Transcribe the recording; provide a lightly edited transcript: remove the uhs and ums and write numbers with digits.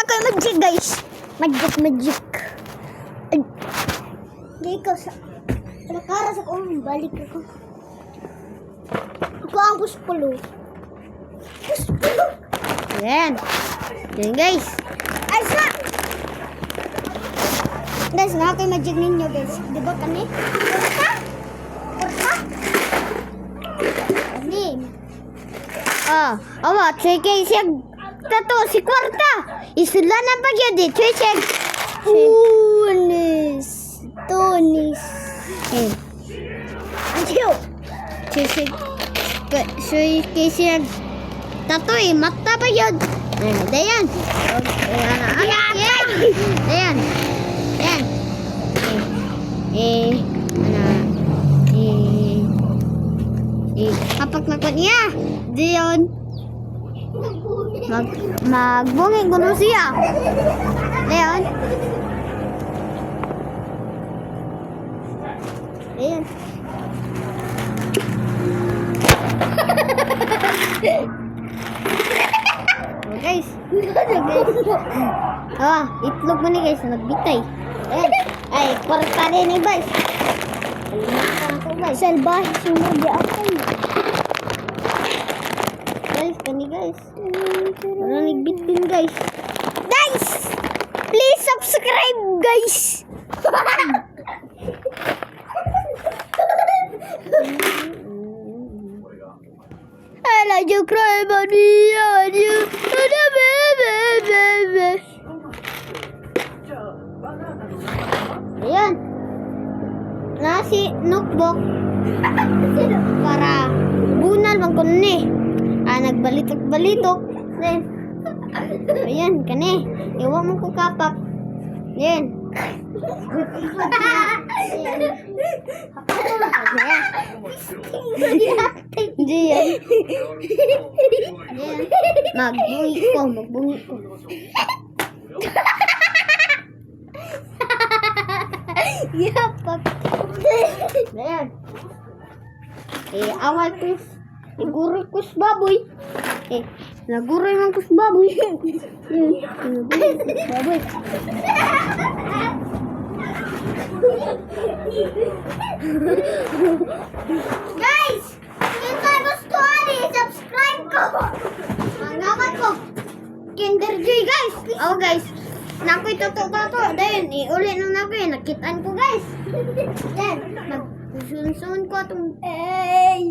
kay magic guys. Magic. Ay. Di ko sa nakara sa kong balik ako. Ako ang puspulo. Yan. Yan guys. Ay sa. Guys, na kay magic ninyo guys. Di ba kani? Porta? Ni. Awa, chay kay siya. Tato, si kwarta. Isula na pa yun di. Chay siya. Tunis. Eh. Adiyo. Chay siya. Chay kay siya. Tato eh, mata pa yun. Dayan. Dayan. Dayan. Kapag nakot niya, diyon, magbungin ko na siya. Diyon. Diyon. Oh, guys. Itlog mo ni guys, nagbitay. Ayan. Ay, kwarta rin eh guys. Salbahe sumudya ako. Guys, kani guys. Ano nagbitin guys? Guys, please subscribe guys. I like you cry about me, Ayan. Nasi notebook. Para bunal bang kun ni. Nagbalitok-balitok. Ayan, kani. Iwa mo ko kapak. Ayan. Hindi yan. Magbungi ko. Yapak. Ayan. Awal ko. Iguro ko sa baboy. Naguro man ko sa baboy. Baboy. Guys, yung tayo story, subscribe ko. Mangaman ko. Kinder Joy guys. Oh guys. Nakoy toto. Dayon, uli nang nakoy. Nakitaan ko guys. Yan. Nagsusun ko itong... Ay!